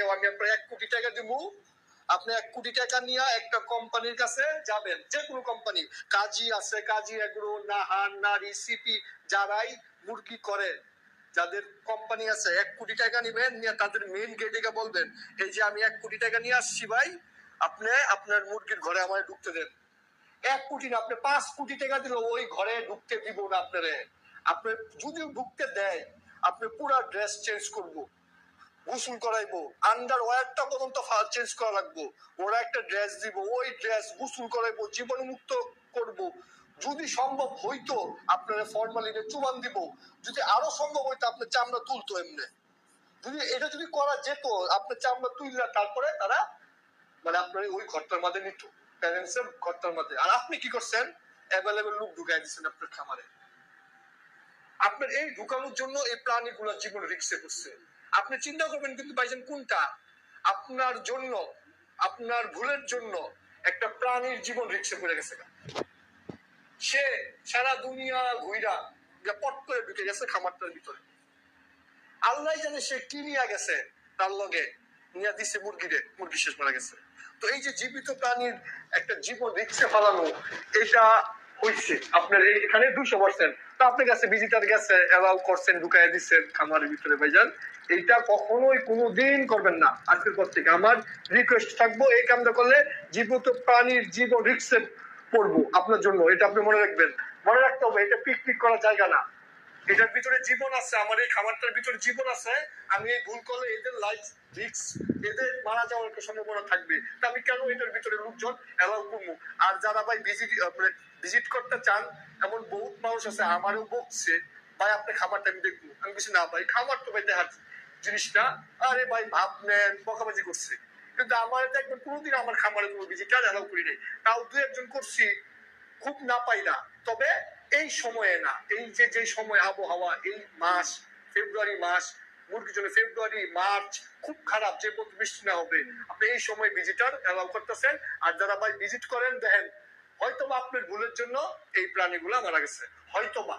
থাকেও আমি আপনার 1 কোটি টাকা দিব। আপনি 1 কোটি টাকা নিয়ে একটা কোম্পানির কাছে যাবেন, যে কোনো কোম্পানি, কাজী আছে, কাজী এগ্রো, নাহার, নারী, সিপি, যারাই মুরগি করে, যাদের কোম্পানি আছে, 1 কোটি টাকা নিবেন, নিয়ে তাদের মেইন গেটে বলবেন, এই যে আমি 1 কোটি টাকা নিয়ে আসছি ভাই, আপনি আপনার মুরগির ঘরে আমায় ঢুকতে দেন। 1 কোটি না, আপনি 5 কোটি টাকা দিলে ওই ঘরে ঢুকতে দিব না আপনারে। আপনি যদি ঢুকতে দেয়, আপনি পুরো ড্রেস চেঞ্জ করবো, গোসল করাইবো, আন্ডার ওয়্যারটা পর্যন্ত চেঞ্জ করা লাগবো, ওরা একটা ড্রেস দিব, ওই ড্রেস গোসল করাইবো, জীবন মুক্ত করবো। যদি সম্ভব হইতো আপনার ফরমালিনে চুবান দিব, যদি আরো সম্ভব হইতো আপনার চামড়া তুলতো এমনি। যদি এটা যদি করা যেত, আপনার চামড়া তুললে তারপরে তারা মানে আপনার ওই ঘরটার মধ্যে নিত, প্যারেন্টসের ঘরটার মধ্যে। আর আপনি কি করছেন? অ্যাভেলেবেল লোক ঢুকাই দিচ্ছেন আপনার খামারে। আপনার এই ঢুকানোর জন্য এই প্রাণীগুলোর জীবন রিস্কে পড়ছে। আপনি চিন্তা করবেন কিন্তু ভাইজান, কোনটা আপনার জন্য, আপনার ভুলের জন্য একটা প্রাণীর জীবন রিস্কে পড়ে গেছে। সে সারা দুনিয়া ঘুইরা পট করে ঢুকে গেছে খামারটার ভিতরে। আল্লাহ জানে সে কি নিয়ে গেছে, তার লগে নিয়ে দিছে মুরগি শেষ মারা গেছে। তো এই যে জীবিত প্রাণীর একটা জীবন রিস্কে ফেলানো, এটা হইছে আপনার এখানে 200%। তো আপনার কাছে ভিজিটার গেছে, অ্যালাউ করছেন, ঢুকাই দিচ্ছেন খামারের ভিতরে, ভাইজান এইটা কখনোই কোনোদিন করবেন না। আজকের পর থেকে আমার রিকোয়েস্ট থাকবো, এই কামটা করলে জীবিত প্রাণীর জীবন রিস্কে পড়বো আপনার জন্য। এটা আপনি মনে রাখবেন, মনে রাখতে হবে, এটা পিকনিক করার জায়গা না। এটার ভিতরে জীবন আছে, আমার এই খামারটার ভিতরে জীবন আছে। আমি এই ভুল করলে এদের লাইফ রিস্ক, এদের মারা যাওয়ার একটা সম্ভাবনা থাকবে। তা আমি কেন এটার ভিতরে লোকজন অ্যালাউ করবো? আর যারা ভাই ভিজিট করতে চান, এমন বহুত মানুষ আছে, আমারও বকছে, ভাই আপনি খামারটা আমি দেখবো। আমি বলছি না ভাই, খামার তো ভাই দেখার জিনিস না। আরে ভাই ভাব নেন, বকাবাজি করছে। কিন্তু আমার দেখবেন কোনোদিন আমার খামারে কোনো ভিজিটার অ্যালাউ করি নাই। তাও 2-1 করছি, খুব না পাই না। তবে এই সময়ে না, এই যে সময় আবহাওয়া, এই মাস ফেব্রুয়ারি মাস, মুরগির জন্য ফেব্রুয়ারি মার্চ খুব খারাপ, যে বৃষ্টি না হবে, আপনি এই সময় ভিজিটার অ্যালাউ করতেছেন। আর যারা ভাই ভিজিট করেন, দেখেন হয়তোবা আপনার ভুলের জন্য এই প্রাণীগুলা মারা গেছে, হয়তোবা।